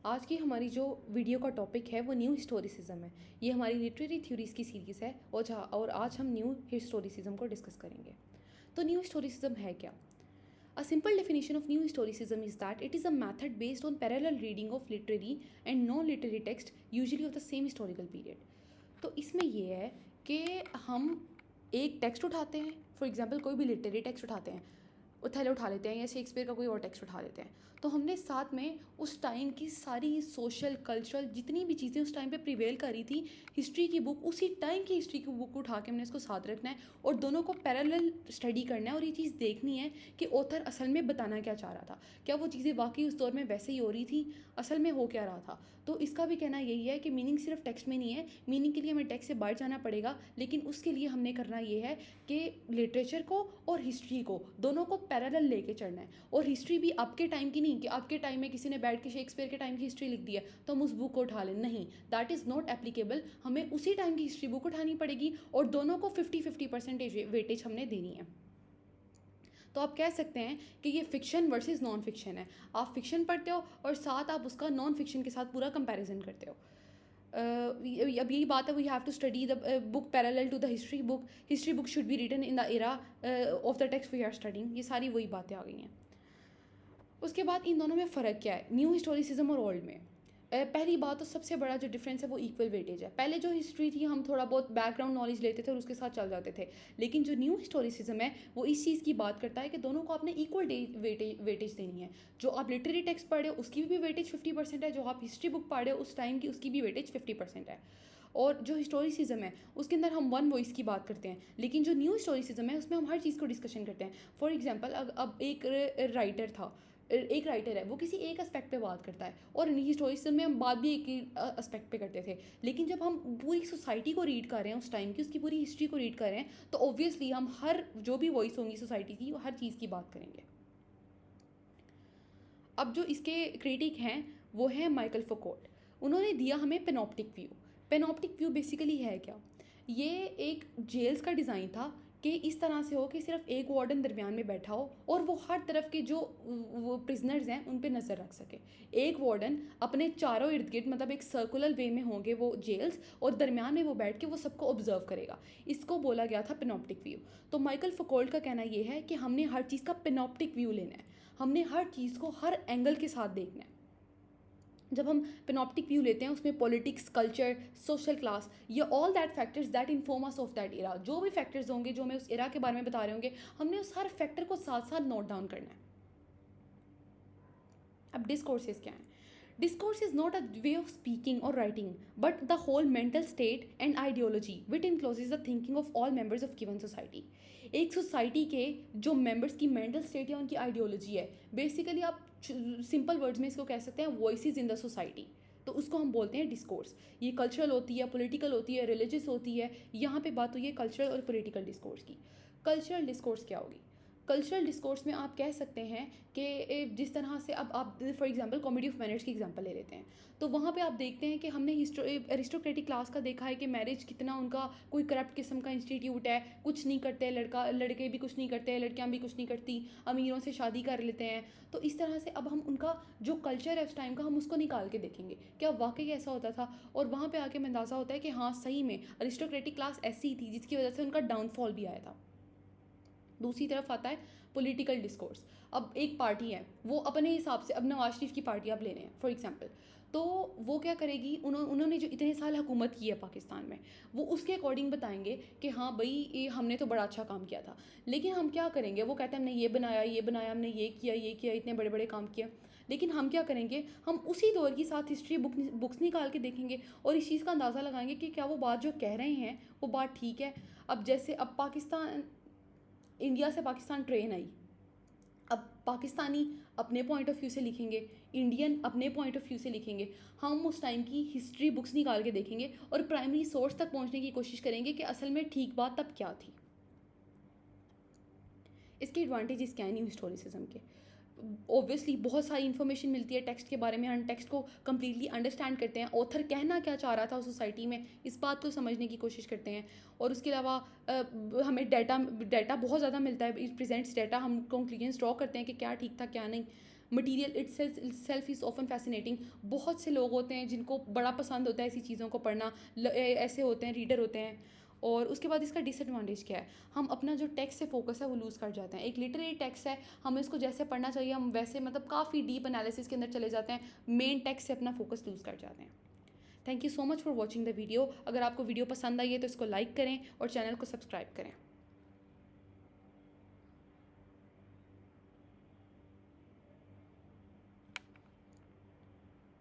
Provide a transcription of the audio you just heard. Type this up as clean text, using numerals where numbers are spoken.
आज की हमारी जो वीडियो का टॉपिक है वो न्यू हिस्टोरिसिज्म है। ये हमारी लिटरेरी थ्योरीज़ की सीरीज़ है और आज हम न्यू हिस्टोरिसिज्म को डिस्कस करेंगे। तो न्यू हिस्टोरिसिज्म है क्या? A simple definition of new historicism is that it is a method based on parallel reading of literary and non-literary text, usually of the same historical period. तो इसमें ये है कि हम एक टेक्स्ट उठाते हैं, फॉर एग्जांपल कोई भी लिटरेरी टेक्स्ट उठाते हैं, ओथेलो उठा लेते हैं या शेक्सपियर का कोई और टेक्स्ट उठा लेते हैं, तो हमने साथ में उस टाइम की सारी सोशल कल्चरल जितनी भी चीज़ें उस टाइम पे प्रिवेल कर रही थी, हिस्ट्री की बुक, उसी टाइम की हिस्ट्री की बुक उठा के हमने इसको साथ रखना है और दोनों को पैरेलल स्टडी करना है और ये चीज़ देखनी है कि ऑथर असल में बताना क्या चाह रहा था, क्या वो चीज़ें वाकई उस दौर में वैसे ही हो रही थी, असल में हो क्या रहा था। तो इसका भी कहना यही है कि मीनिंग सिर्फ टेक्स्ट में नहीं है, मीनिंग के लिए हमें टेक्स्ट से बाहर जाना पड़ेगा, लेकिन उसके लिए हमने करना ये है कि लिटरेचर को और हिस्ट्री को दोनों को पैरेलल लेके चलना है। और हिस्ट्री भी आपके टाइम की नहीं कि आपके टाइम में किसी ने बैठ के शेक्सपियर के टाइम की हिस्ट्री लिख दी है तो हम उस बुक को उठा लें, नहीं, दैट इज़ नॉट एप्लीकेबल। हमें उसी टाइम की हिस्ट्री बुक उठानी पड़ेगी और दोनों को 50-50% वेटेज हमने देनी है। तो आप कह सकते हैं कि ये फिक्शन वर्सेस नॉन फिक्शन है। आप फिक्शन पढ़ते हो और साथ आप उसका नॉन फिक्शन के साथ पूरा कंपैरिजन करते हो। अब यही बात है, we have to study the book parallel to the history book, history book should be written in the era of the text we are studying. ये सारी वही बातें आ गई हैं। उसके बाद इन दोनों में फ़र्क क्या है, न्यू हिस्टोरिसिज्म और ओल्ड में? पहली बात तो सबसे बड़ा जो डिफरेंस है वो इक्वल वेटेज है। पहले जो हिस्ट्री थी हम थोड़ा बहुत बैकग्राउंड नॉलेज लेते थे और उसके साथ चल जाते थे, लेकिन जो न्यू हिस्टोरिसिज्म है वो इस चीज़ की बात करता है कि दोनों को आपने इक्वल वेटेज देनी है। जो आप लिटरेरी टेक्स्ट पढ़ रहे हो उसकी भी वेटेज 50% है, जो आप हिस्ट्री बुक पढ़ रहे हो उस टाइम की उसकी भी वेटेज 50% है। और जो हिस्टोरिसिज्म है उसके अंदर हम वन वॉइस की बात करते हैं, लेकिन जो न्यू हिस्टोरिसिज्म है उसमें हम हर चीज़ को डिस्कशन करते हैं। फॉर एग्जांपल अब एक राइटर था, एक राइटर है, वो किसी एक एस्पेक्ट पे बात करता है और हिस्टोरिसिज्म में हम बात भी एक ही एस्पेक्ट पे करते थे, लेकिन जब हम पूरी सोसाइटी को रीड कर रहे हैं उस टाइम की, उसकी पूरी हिस्ट्री को रीड कर रहे हैं, तो ऑब्वियसली हम हर जो भी वॉइस होंगी सोसाइटी की हर चीज़ की बात करेंगे। अब जो इसके क्रिटिक हैं वो है माइकल फुकोट। उन्होंने दिया हमें पेनोप्टिक व्यू। पेनोप्टिक व्यू बेसिकली है क्या? ये एक जेल्स का डिज़ाइन था कि इस तरह से हो कि सिर्फ एक वार्डन दरमियान में बैठा हो और वो हर तरफ के जो वो प्रिजनर्स हैं उन पे नज़र रख सके। एक वार्डन अपने चारों इर्द गिर्द, मतलब एक सर्कुलर वे में होंगे वो जेल्स, और दरमियान में वो बैठ के वो सबको ऑब्जर्व करेगा। इसको बोला गया था पेनोप्टिक व्यू। तो माइकल फुकोल्ट का कहना ये है कि हमने हर चीज़ का पेनोप्टिक व्यू लेना है, हमने हर चीज़ को हर एंगल के साथ देखना है। जब हम पेनोप्टिक व्यू लेते हैं उसमें पॉलिटिक्स, कल्चर, सोशल क्लास, ये all that factors that inform us of that era, जो भी फैक्टर्स होंगे जो हमें उस एरा के बारे में बता रहे होंगे, हमने उस हर फैक्टर को साथ साथ नोट डाउन करना है। अब डिस्कोर्सेस क्या हैं? Discourse is not a way of speaking और writing but the whole mental state and ideology with encloses the thinking of all members of given society. एक सोसाइटी के जो मेंबर्स की मेंटल स्टेट या उनकी आइडियोलॉजी है, बेसिकली आप simple words में इसको कह सकते हैं वॉइसेस इन द सोसाइटी, तो उसको हम बोलते हैं डिस्कोर्स। ये कल्चरल होती है, पॉलिटिकल होती है, रिलीजियस होती है। यहाँ पे बात हुई है कल्चरल और पॉलिटिकल डिस्कोर्स की। कल्चरल डिस्कोर्स क्या होगी? कल्चरल डिस्कोर्स में आप कह सकते हैं कि जिस तरह से अब आप for example comedy of manners की एग्जांपल ले लेते हैं, तो वहाँ पे आप देखते हैं कि हमने अरिस्टोक्रेटिक क्लास का देखा है कि मैरिज कितना उनका कोई करप्ट किस्म का इंस्टीट्यूट है, कुछ नहीं करते, लड़के भी कुछ नहीं करते, लड़कियाँ भी कुछ नहीं करती, अमीरों से शादी कर लेते हैं। तो इस तरह से अब हम उनका जो कल्चर है उस टाइम का हम उसको निकाल के देखेंगे क्या वाकई ऐसा होता था, और वहाँ पर आके हमें अंदाज़ा होता है कि हाँ सही में अरिस्टोक्रेटिक क्लास ऐसी ही थी जिसकी वजह से उनका डाउनफॉल भी आया था। दूसरी तरफ आता है पॉलिटिकल डिस्कोर्स। अब एक पार्टी है, वो अपने हिसाब से, अब नवाज शरीफ की पार्टी आप ले रहे हैं फॉर एग्जांपल, तो वो क्या करेगी, उन्होंने जो इतने साल हुकूमत की है पाकिस्तान में, वो उसके अकॉर्डिंग बताएंगे कि हाँ भाई ये हमने तो बड़ा अच्छा काम किया था। लेकिन हम क्या करेंगे, वो कहते हैं हमने ये बनाया, हमने ये किया, इतने बड़े बड़े काम किए। लेकिन हम क्या करेंगे, हम उसी दौर की साथ हिस्ट्री बुक्स निकाल के देखेंगे और इस चीज़ का अंदाज़ा लगाएंगे कि क्या वो बात जो कह रहे हैं वो बात ठीक है। अब जैसे अब पाकिस्तान, इंडिया से पाकिस्तान ट्रेन आई, अब पाकिस्तानी अपने पॉइंट ऑफ व्यू से लिखेंगे, इंडियन अपने पॉइंट ऑफ व्यू से लिखेंगे। हम उस टाइम की हिस्ट्री बुक्स निकाल के देखेंगे और प्राइमरी सोर्स तक पहुंचने की कोशिश करेंगे कि असल में ठीक बात तब क्या थी। इसके एडवांटेजेस क्या है न्यू हिस्टोरिसिज्म के? ऑब्वियसली बहुत सारी इन्फॉर्मेशन मिलती है टेक्स्ट के बारे में, हम टेक्स्ट को कम्प्लीटली अंडरस्टैंड करते हैं, ऑथर कहना क्या चाह रहा था उस सोसाइटी में, इस बात को समझने की कोशिश करते हैं। और उसके अलावा हमें डाटा बहुत ज़्यादा मिलता है, इट प्रेजेंट्स डाटा, हम कंक्लूजन्स ड्रॉ करते हैं कि क्या ठीक था क्या नहीं। Material it self is often fascinating. बहुत से लोग होते हैं जिनको बड़ा पसंद होता है ऐसी चीज़ों को पढ़ना, ऐसे होते हैं रीडर होते हैं। और उसके बाद इसका डिसएडवांटेज क्या है, हम अपना जो टेक्स्ट से फोकस है वो लूज़ कर जाते हैं। एक लिटरेरी टेक्स्ट है, हमें इसको जैसे पढ़ना चाहिए हम वैसे मतलब काफ़ी डीप एनालिसिस के अंदर चले जाते हैं, मेन टेक्स्ट से अपना फोकस लूज़ कर जाते हैं। Thank you so much for watching the video. अगर आपको वीडियो पसंद आई है तो इसको लाइक करें और चैनल को सब्सक्राइब करें।